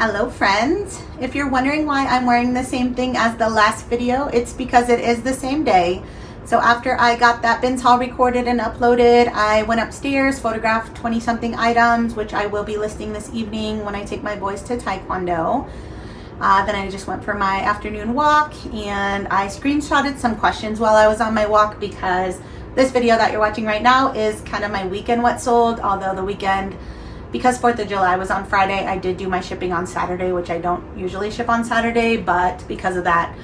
Hello friends. If you're wondering why I'm wearing the same thing as the last video, it's because it is the same day. So after I got that bins haul recorded and uploaded, I went upstairs, photographed 20 something items, which I will be listing this evening when I take my boys to Taekwondo. Then I just went for my afternoon walk and I screenshotted some questions while I was on my walk because this video that you're watching right now is kind of my weekend what sold, although the weekend, because 4th of July was on Friday, I did do my shipping on Saturday, which I don't usually ship on Saturday, but because of that,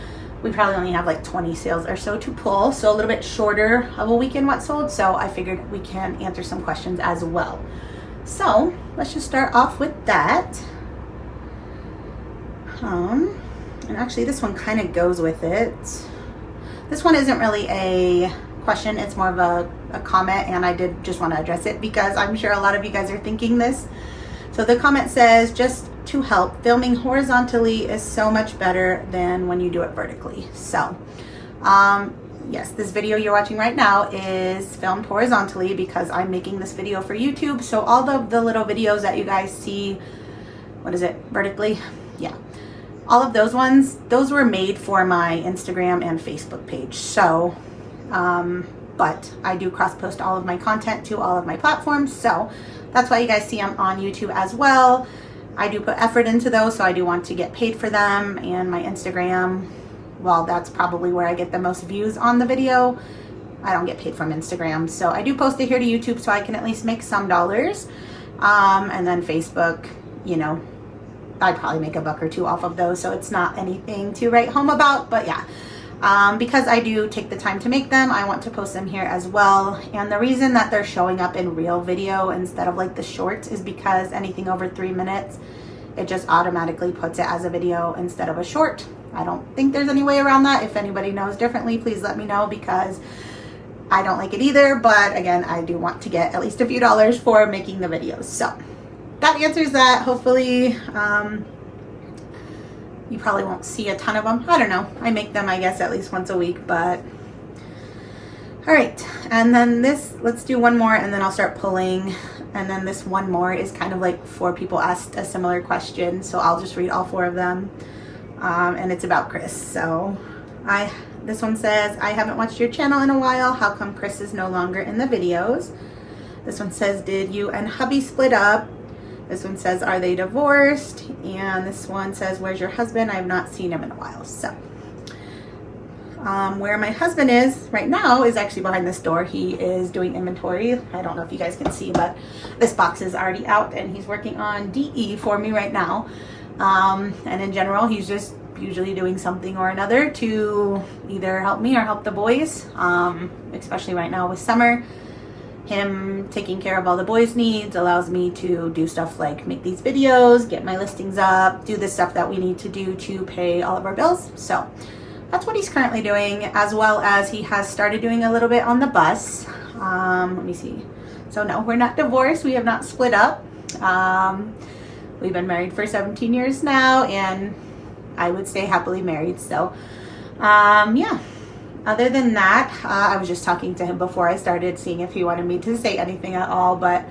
we probably only have like 20 sales or so to pull, so a little bit shorter of a weekend what sold, so I figured we can answer some questions as well. So let's just start off with that. And actually this one kind of goes with it. This one isn't really a question, it's more of a comment, and I did just want to address it because I'm sure a lot of you guys are thinking this. So the comment says, just to help, filming horizontally is so much better than when you do it vertically. So yes, this video you're watching right now is filmed horizontally because I'm making this video for YouTube. So all of the little videos that you guys see, what is it, vertically? Yeah. All of those ones, those were made for my Instagram and Facebook page. So but I do cross post all of my content to all of my platforms, so that's why you guys see them on YouTube as well. I do put effort into those, so I do want to get paid for them. And my Instagram, well, that's probably where I get the most views on the video. I don't get paid from Instagram, so I do post it here to YouTube so I can at least make some dollars. And then Facebook, you know, I'd probably make a buck or two off of those, so it's not anything to write home about. But yeah, because I do take the time to make them, I want to post them here as well. And the reason that they're showing up in real video instead of like the shorts is because anything over 3 minutes, it just automatically puts it as a video instead of a short. I don't think there's any way around that. If anybody knows differently, please let me know because I don't like it either. But again, I do want to get at least a few dollars for making the videos. So that answers that. Hopefully, you probably won't see a ton of them. I don't know. I make them, I guess, at least once a week, but all right. And then this, let's do one more and then I'll start pulling. And then this one more is kind of like 4 people asked a similar question. So I'll just read all 4 of them. And it's about Chris. So this one says, I haven't watched your channel in a while. How come Chris is no longer in the videos? This one says, did you and hubby split up? This one says, are they divorced? And this one says, where's your husband? I have not seen him in a while. So where my husband is right now is actually behind this door. He is doing inventory. I don't know if you guys can see, but this box is already out and he's working on DE for me right now. And in general, he's just usually doing something or another to either help me or help the boys, especially right now with summer. Him taking care of all the boys' needs allows me to do stuff like make these videos, get my listings up, do the stuff that we need to do to pay all of our bills. So that's what he's currently doing, as well as he has started doing a little bit on the bus. Let me see. So no, we're not divorced. We have not split up. We've been married for 17 years now, and I would say happily married. So yeah. Other than that, I was just talking to him before I started, seeing if he wanted me to say anything at all, but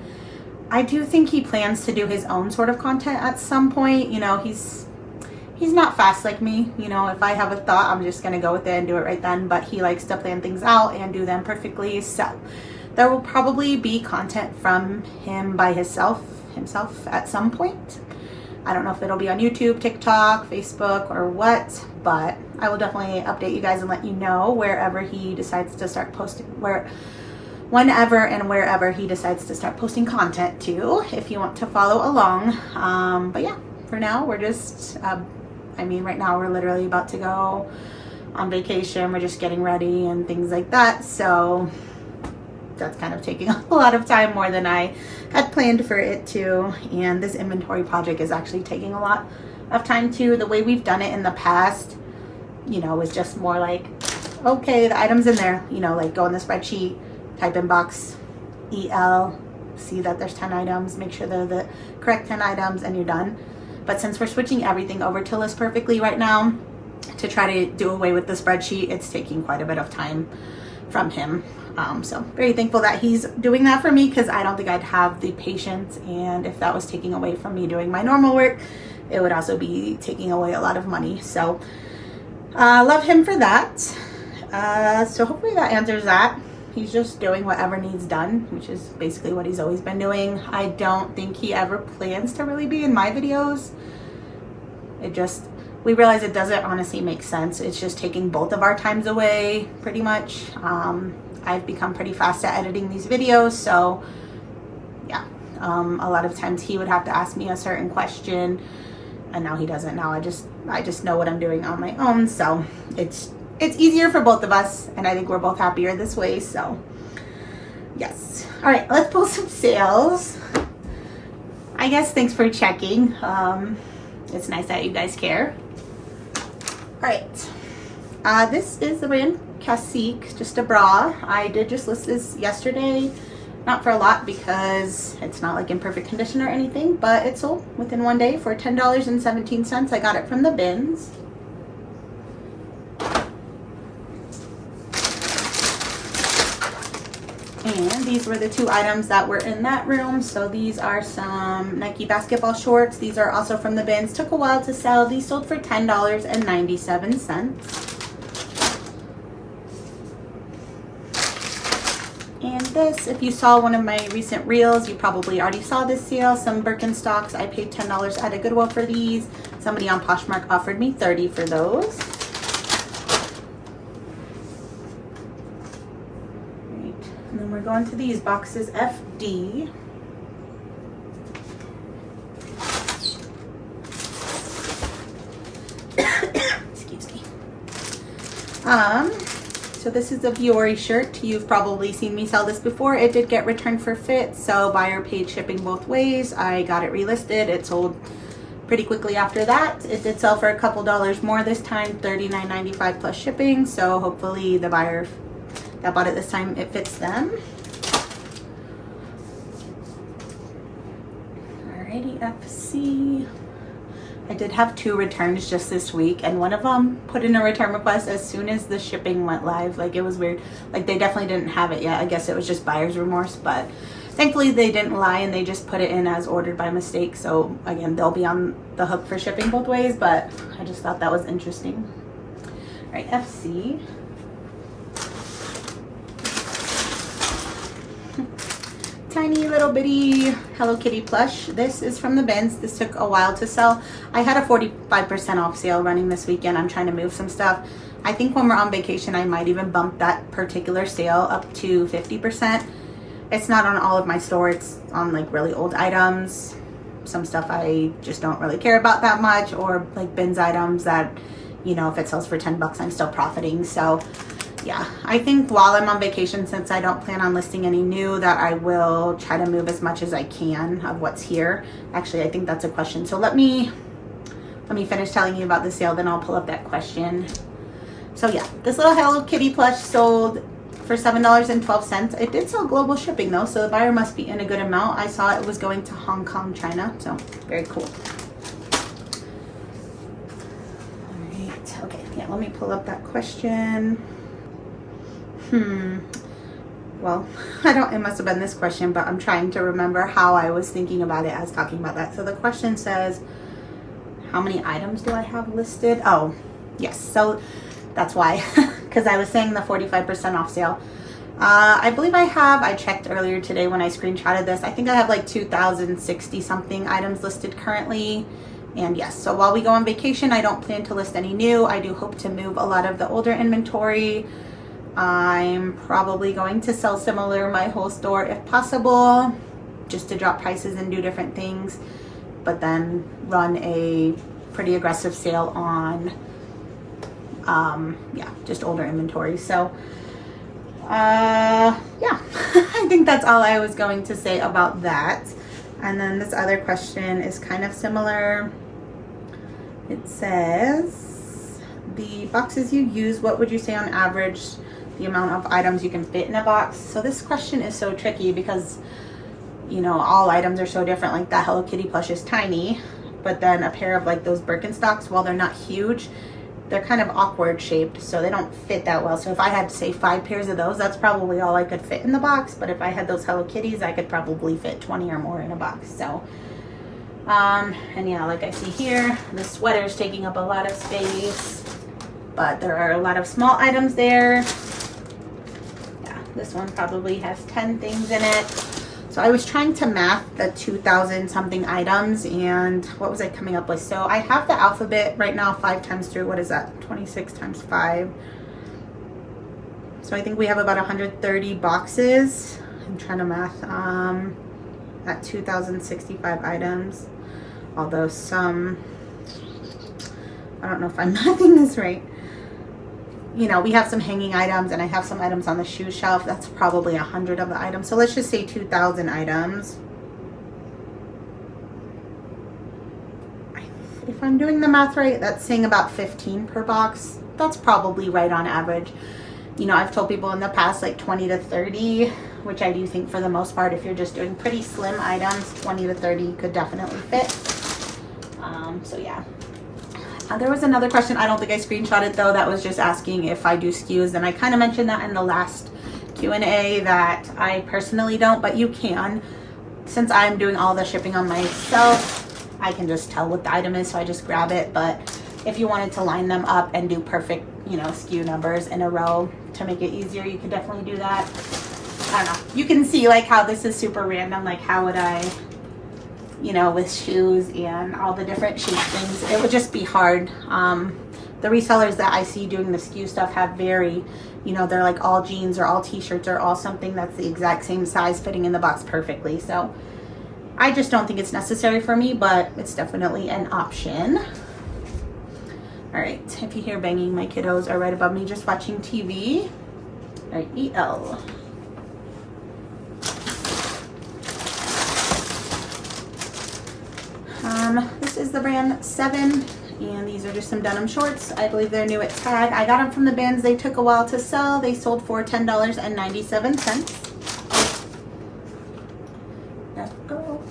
I do think he plans to do his own sort of content at some point. You know, he's not fast like me. You know, if I have a thought, I'm just going to go with it and do it right then, but he likes to plan things out and do them perfectly. So there will probably be content from him by himself at some point. I don't know if it'll be on YouTube, TikTok, Facebook, or what, but I will definitely update you guys and let you know wherever he decides to start posting, whenever and wherever he decides to start posting content to, if you want to follow along. But yeah, for now, we're just, right now we're literally about to go on vacation. We're just getting ready and things like that. So that's kind of taking a lot of time, more than I had planned for it to. And this inventory project is actually taking a lot of time too. The way we've done it in the past, you know, was just more like, okay, the item's in there, you know, like go in the spreadsheet, type in box EL, see that there's 10 items, make sure they're the correct 10 items, and you're done. But since we're switching everything over to List Perfectly right now to try to do away with the spreadsheet, it's taking quite a bit of time from him. So very thankful that he's doing that for me, because I don't think I'd have the patience, and if that was taking away from me doing my normal work, it would also be taking away a lot of money. So love him for that. So hopefully that answers that. He's just doing whatever needs done, which is basically what he's always been doing. I don't think he ever plans to really be in my videos. We realize it doesn't honestly make sense. It's just taking both of our times away, pretty much. I've become pretty fast at editing these videos, so yeah. A lot of times he would have to ask me a certain question, and now he doesn't. Now I just know what I'm doing on my own, so it's easier for both of us, and I think we're both happier this way, so yes. All right, let's pull some sales. I guess thanks for checking. It's nice that you guys care. All right, this is the brand Classique, just a bra. I did just list this yesterday, not for a lot because it's not like in perfect condition or anything, but it sold within one day for $10.17. I got it from the bins. And these were the two items that were in that room. So these are some Nike basketball shorts. These are also from the bins. Took a while to sell. These sold for $10.97. And this, if you saw one of my recent reels, you probably already saw this sale. Some Birkenstocks. I paid $10 at a Goodwill for these. Somebody on Poshmark offered me $30 for those. And then we're going to these boxes, FD. Excuse me. So this is a Viore shirt. You've probably seen me sell this before. It did get returned for fit, so buyer paid shipping both ways. I got it relisted. It sold pretty quickly after that. It did sell for a couple dollars more this time, $39.95 plus shipping. So hopefully the buyer that bought it this time, it fits them. Alrighty, FC. I did have 2 returns just this week, and one of them put in a return request as soon as the shipping went live. Like, it was weird. Like, they definitely didn't have it yet. I guess it was just buyer's remorse, but thankfully they didn't lie and they just put it in as ordered by mistake. So again, they'll be on the hook for shipping both ways, but I just thought that was interesting. All right, FC. Tiny little bitty Hello Kitty plush. This is from the bins. This took a while to sell. I had a 45% off sale running this weekend. I'm trying to move some stuff. I think when we're on vacation, I might even bump that particular sale up to 50%. It's not on all of my store. It's on like really old items. Some stuff I just don't really care about that much, or like bins items that, you know, if it sells for 10 bucks, I'm still profiting. So yeah, I think while I'm on vacation, since I don't plan on listing any new, that I will try to move as much as I can of what's here. Actually, I think that's a question. So let me finish telling you about the sale, then I'll pull up that question. So yeah, this little Hello Kitty plush sold for $7.12. It did sell global shipping though, so the buyer must be in a good amount. I saw it was going to Hong Kong, China, so very cool. All right, okay, yeah, let me pull up that question. Well, it must have been this question, but I'm trying to remember how I was thinking about it as talking about that. So the question says, how many items do I have listed? Oh, yes, so that's why, because I was saying the 45% off sale. I believe I checked earlier today when I screenshotted this. I think I have like 2,060 something items listed currently. And yes, so while we go on vacation, I don't plan to list any new. I do hope to move a lot of the older inventory. I'm probably going to sell similar my whole store if possible, just to drop prices and do different things, but then run a pretty aggressive sale on yeah, just older inventory. So yeah, I think that's all I was going to say about that. And then this other question is kind of similar. It says, the boxes you use, what would you say on average the amount of items you can fit in a box? So this question is so tricky because, you know, all items are so different. Like that Hello Kitty plush is tiny, but then a pair of like those Birkenstocks, while they're not huge, they're kind of awkward shaped, so they don't fit that well. So if I had, say, 5 pairs of those, that's probably all I could fit in the box. But if I had those Hello Kitties, I could probably fit 20 or more in a box. So And yeah, like I see here, the sweater's taking up a lot of space, but there are a lot of small items there. Yeah, this one probably has 10 things in it. So I was trying to math the 2,000 something items, and what was I coming up with? So I have the alphabet right now 5 times through. What is that? 26 times 5. So I think we have about 130 boxes. I'm trying to math at 2,065 items. Although some, I don't know if I'm mathing this right. You know, we have some hanging items and I have some items on the shoe shelf. That's probably 100 of the items. So let's just say 2,000 items. If I'm doing the math right, that's saying about 15 per box. That's probably right on average. You know, I've told people in the past like 20 to 30, which I do think for the most part, if you're just doing pretty slim items, 20 to 30 could definitely fit. So yeah. There was another question, I don't think I screenshotted though, that was just asking if I do SKUs, and I kind of mentioned that in the last Q&A that I personally don't, but you can. Since I'm doing all the shipping on myself, I can just tell what the item is, so I just grab it. But if you wanted to line them up and do perfect, you know, SKU numbers in a row to make it easier, you could definitely do that. I don't know. You can see like how this is super random, like how would I, you know, with shoes and all the different shape things, it would just be hard. The resellers that I see doing the SKU stuff have very, you know, they're like all jeans or all t-shirts or all something that's the exact same size fitting in the box perfectly. So I just don't think it's necessary for me, but it's definitely an option. All right, if you hear banging, my kiddos are right above me just watching TV. All right, EL. This is the brand 7, and these are just some denim shorts. I believe they're new at Tag. I got them from the bins. They took a while to sell. They sold for $10.97. Let's go.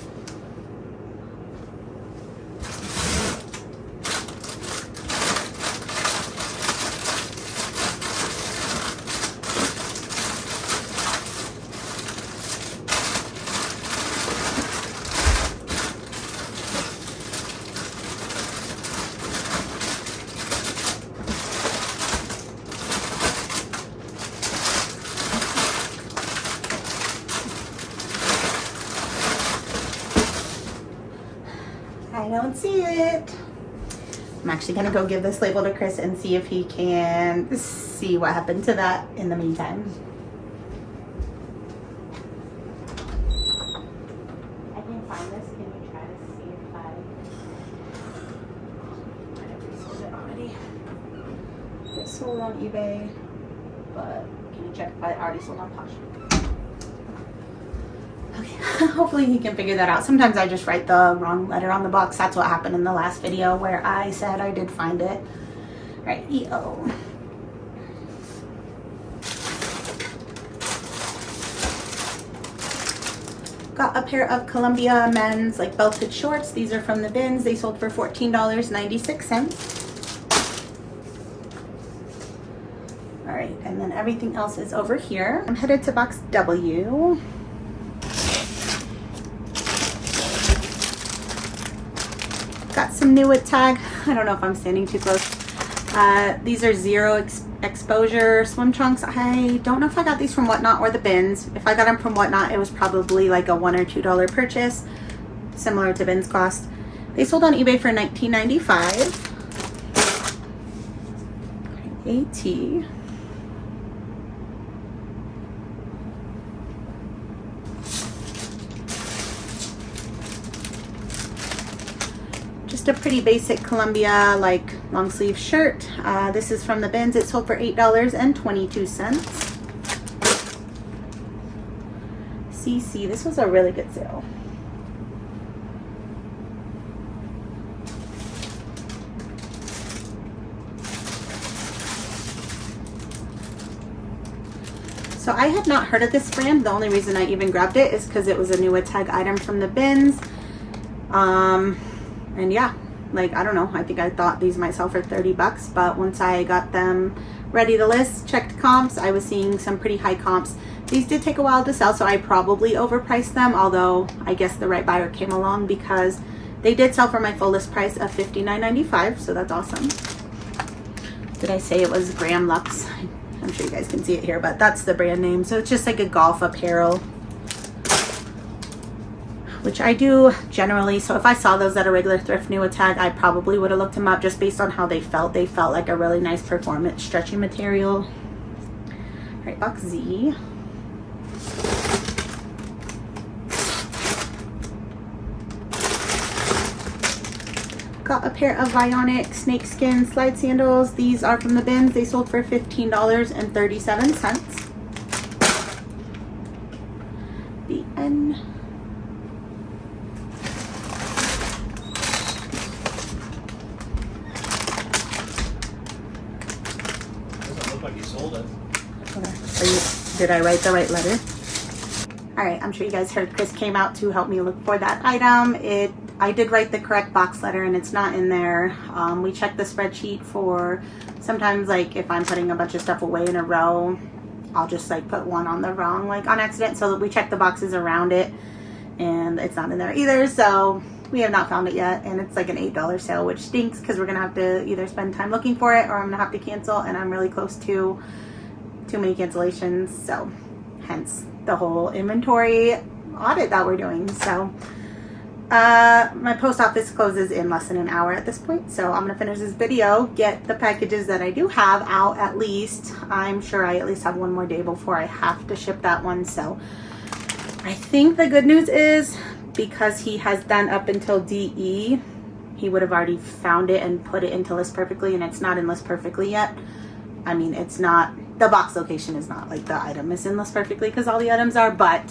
I don't see it. I'm actually gonna go give this label to Chris and see if he can see what happened to that in the meantime. I can find this. Can you try to see if I might have resold it already? It's sold on eBay, but can you check if I already sold on Poshmark? Okay, hopefully he can figure that out. Sometimes I just write the wrong letter on the box. That's what happened in the last video where I said I did find it. All right, EO. Got a pair of Columbia men's like belted shorts. These are from the bins. They sold for $14.96. All right, and then everything else is over here. I'm headed to box W. Got some new at Tag. I don't know if I'm standing too close. These are zero exposure swim trunks. I don't know if I got these from Whatnot or the bins. If I got them from Whatnot, it was probably like a $1 or $2 purchase, similar to bins cost. They sold on eBay for $19.95. AT. Just a pretty basic Columbia like long sleeve shirt. This is from the bins. It sold for $8.22. CC, this was a really good sale. So I had not heard of this brand. The only reason I even grabbed it is because it was a new Tag item from the bins. And yeah, like, I don't know, I think I thought these might sell for 30 bucks, but once I got them ready to list, checked comps, I was seeing some pretty high comps. These did take a while to sell, so I probably overpriced them, although I guess the right buyer came along because They did sell for my full list price of $59.95, so that's awesome. Did I say it was Graham Lux? I'm sure you guys can see it here, but that's the brand name. So it's just like a golf apparel, which I do generally. So if I saw those at a regular thrift new tag, I probably would have looked them up just based on how they felt. They felt like a really nice performance stretchy material. All right, box Z. Got a pair of Bionic snakeskin slide sandals. These are from the bins. They sold for $15.37. The N. Doesn't look like you sold it. Did I write the right letter? All right, I'm sure you guys heard Chris came out to help me look for that item. I did write the correct box letter and it's not in there. We checked the spreadsheet for sometimes, like if I'm putting a bunch of stuff away in a row, I'll just like put one on the wrong, like on accident. So we checked the boxes around it and it's not in there either. So we have not found it yet. And it's like an $8 sale, which stinks because we're gonna have to either spend time looking for it or I'm gonna have to cancel, and I'm really close to too many cancellations. So hence the whole inventory audit that we're doing. So my post office closes in less than an hour at this point, so I'm gonna finish this video, get the packages that I do have out. At least I'm sure I at least have one more day before I have to ship that one. So I think the good news is, because he has done up until DE, he would have already found it and put it into List Perfectly, and it's not in List Perfectly yet. I mean, it's not, the box location is not like the item is in List Perfectly because all the items are, but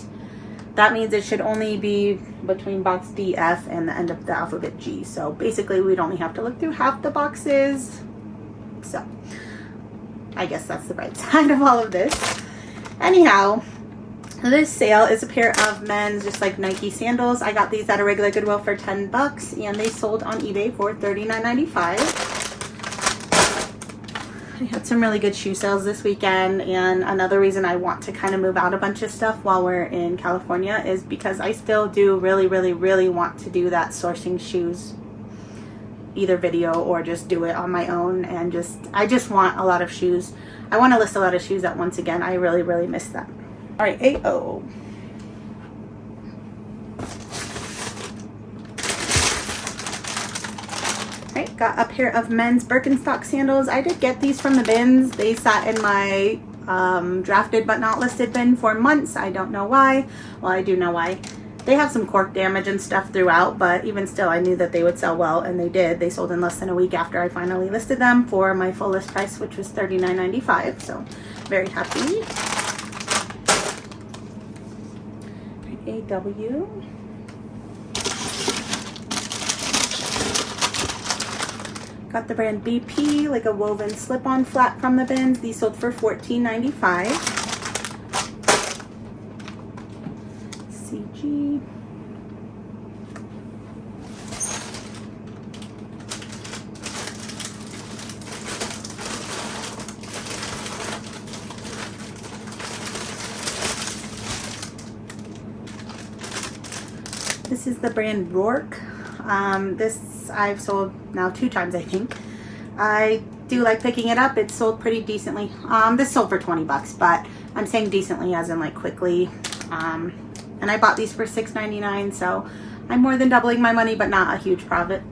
that means it should only be between box D, F, and the end of the alphabet G. So basically we'd only have to look through half the boxes. So I guess that's the bright side of all of this. Anyhow, this sale is a pair of men's just like Nike sandals. I got these at a regular Goodwill for $10 and they sold on eBay for $39.95. I had some really good shoe sales this weekend, and another reason I want to kind of move out a bunch of stuff while we're in California is because I still do really want to do that sourcing shoes, either video or just do it on my own. And I just want a lot of shoes. I want to list a lot of shoes at once again. I really miss that. All right, AO. Got a pair of men's Birkenstock sandals. I did get these from the bins. They sat in my drafted but not listed bin for months. I don't know why. Well, I do know why. They have some cork damage and stuff throughout, but even still, I knew that they would sell well, and they did. They sold in less than a week after I finally listed them for my full list price, which was $39.95. So very happy. AW. Got the brand BP, like a woven slip-on flat from the bins. These sold for $14.95. CG. This is the brand Rourke. This I've sold now 2 times, I think. I do like picking it up. It sold pretty decently. This sold for $20, but I'm saying decently as in like quickly. And I bought these for $6.99, so I'm more than doubling my money, but not a huge profit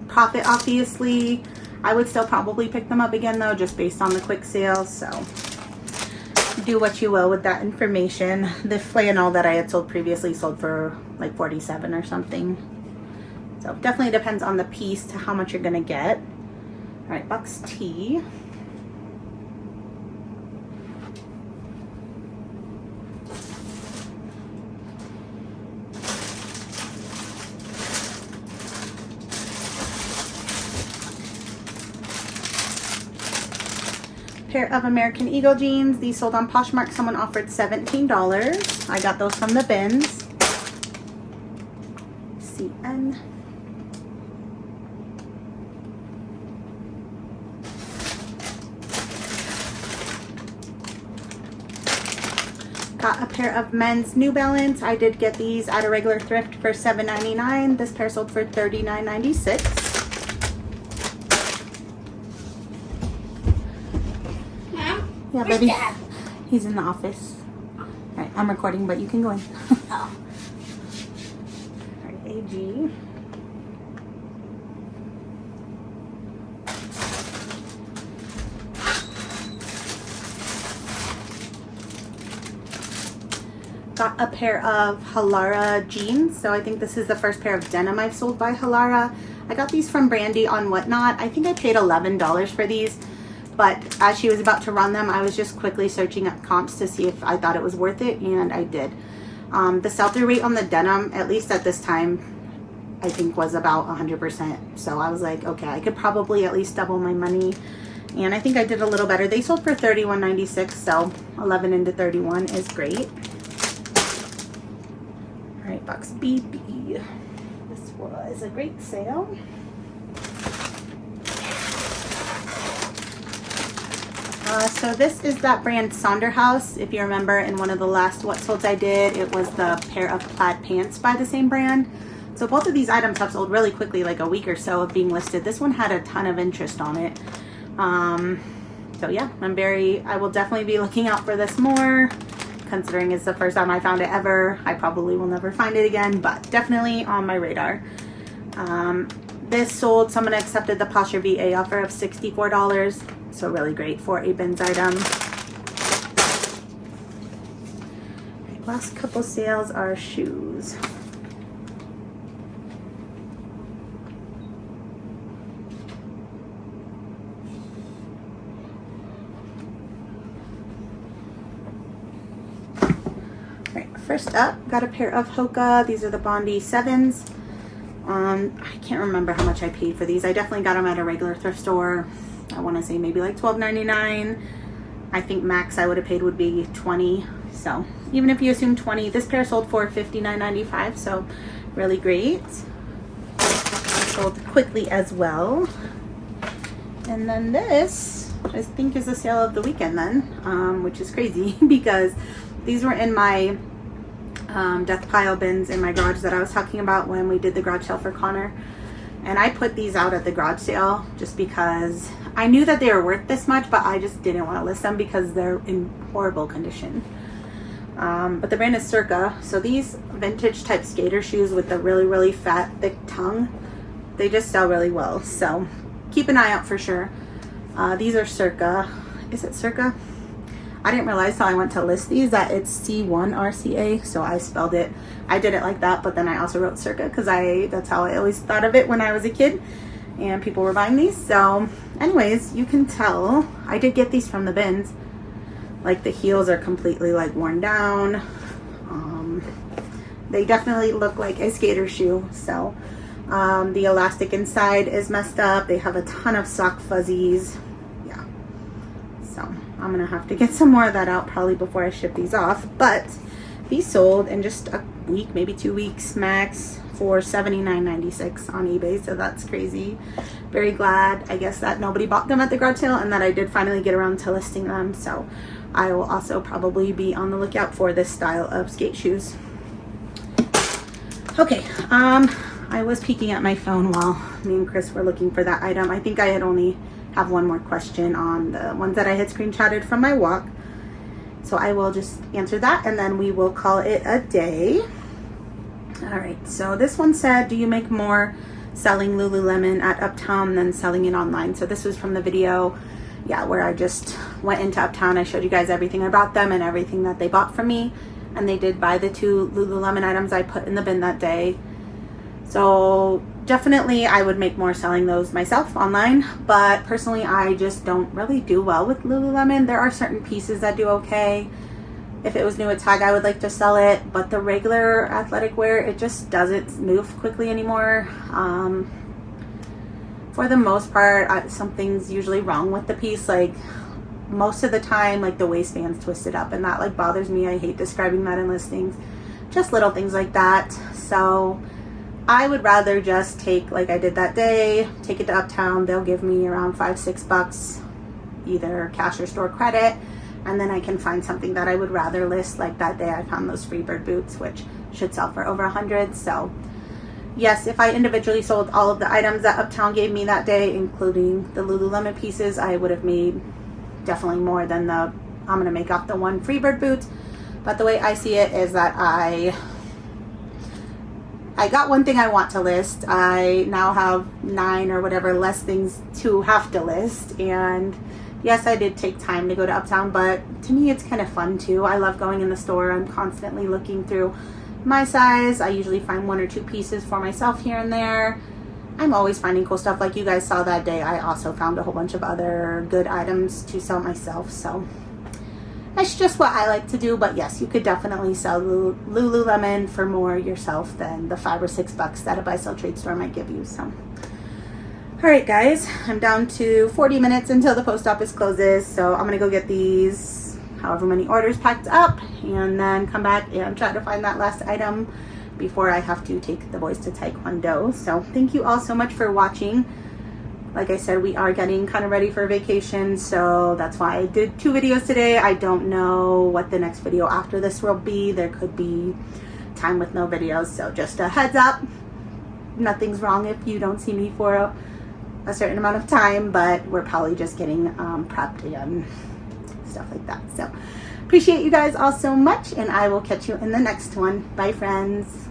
obviously. I would still probably pick them up again though, just based on the quick sales. So do what you will with that information. The flannel that I had sold previously sold for like $47 or something. So definitely depends on the piece to how much you're gonna get. All right, box T. Pair of American Eagle jeans. These sold on Poshmark. Someone offered $17. I got those from the bins. CN. Got a pair of men's New Balance. I did get these at a regular thrift for $7.99. This pair sold for $39.96. Yeah, baby. He's in the office. All right, I'm recording, but you can go in. All right, AG. Got a pair of Halara jeans. So I think this is the first pair of denim I've sold by Halara. I got these from Brandy on Whatnot. I think I paid $11 for these, but as she was about to run them, I was just quickly searching up comps to see if I thought it was worth it, and I did. The sell-through rate on the denim, at least at this time, I think was about 100%. So I was like, okay, I could probably at least double my money. And I think I did a little better. They sold for $31.96, so 11 into 31 is great. All right, box BB. This was a great sale. So this is that brand Sonderhaus. If you remember in one of the last What Solds I did, it was the pair of plaid pants by the same brand. So both of these items have sold really quickly, like a week or so of being listed. This one had a ton of interest on it. So yeah, I will definitely be looking out for this more, considering it's the first time I found it ever. I probably will never find it again, but definitely on my radar. This sold, someone accepted the Posher VA offer of $64. So really great for a bins item. Right, last couple sales are shoes. Right, first up, got a pair of Hoka. These are the Bondi 7s. I can't remember how much I paid for these. I definitely got them at a regular thrift store. I want to say maybe like $12.99. I think max I would have paid would be $20. So even if you assume $20, this pair sold for $59.95. So really great. Sold quickly as well. And then this, I think, is the sale of the weekend then, which is crazy because these were in my death pile bins in my garage that I was talking about when we did the garage sale for Connor. And I put these out at the garage sale just because I knew that they were worth this much, but I just didn't want to list them because they're in horrible condition. But the brand is Circa. So these vintage type skater shoes with the really, really fat, thick tongue, they just sell really well. So keep an eye out for sure. These are Circa. Is it Circa? I didn't realize till I went to list these that it's C1RCA, so I spelled it. I did it like that, but then I also wrote Circa because that's how I always thought of it when I was a kid and people were buying these. So anyways, you can tell I did get these from the bins. Like the heels are completely like worn down. They definitely look like a skater shoe. So the elastic inside is messed up. They have a ton of sock fuzzies. Yeah. So I'm gonna have to get some more of that out probably before I ship these off. But these sold in just a week, maybe 2 weeks max, for $79.96 on eBay. So that's crazy. Very glad, I guess, that nobody bought them at the garage sale and that I did finally get around to listing them. So I will also probably be on the lookout for this style of skate shoes. Okay, I was peeking at my phone while me and Chris were looking for that item. I think I had only have one more question on the ones that I had screenshotted from my walk. So I will just answer that and then we will call it a day. All right, so this one said, do you make more selling Lululemon at Uptown than selling it online? So this was from the video, yeah, where I just went into Uptown. I showed you guys everything about them and everything that they bought from me. And they did buy the 2 Lululemon items I put in the bin that day. So definitely I would make more selling those myself online, but personally I just don't really do well with Lululemon. There are certain pieces that do okay. If it was new at Tag, I would like to sell it, but the regular athletic wear, it just doesn't move quickly anymore. For the most part, something's usually wrong with the piece. Like most of the time, like the waistband's twisted up and that like bothers me. I hate describing that in listings. Just little things like that. So I would rather just take, like I did that day, take it to Uptown. They'll give me around $5-6, either cash or store credit, and then I can find something that I would rather list. Like that day I found those Freebird boots, which should sell for over 100. So yes, if I individually sold all of the items that Uptown gave me that day, including the Lululemon pieces, I would have made definitely more than the I'm gonna make off the one Freebird boot. But the way I see it is that I got one thing I want to list. I now have 9 or whatever less things to have to list. And yes, I did take time to go to Uptown, but to me it's kind of fun too. I love going in the store. I'm constantly looking through my size. I usually find 1 or 2 pieces for myself here and there. I'm always finding cool stuff. Like you guys saw that day, I also found a whole bunch of other good items to sell myself. So that's just what I like to do. But yes, you could definitely sell Lululemon for more yourself than the $5 or $6 that a buy-sell trade store might give you. So all right, guys, I'm down to 40 minutes until the post office closes. So I'm gonna go get these however many orders packed up and then come back and try to find that last item before I have to take the boys to Taekwondo. So thank you all so much for watching. Like I said, we are getting kind of ready for vacation, so that's why I did 2 videos today. I don't know what the next video after this will be. There could be time with no videos, so just a heads up. Nothing's wrong if you don't see me for a certain amount of time, but we're probably just getting prepped and stuff like that. So appreciate you guys all so much, and I will catch you in the next one. Bye, friends.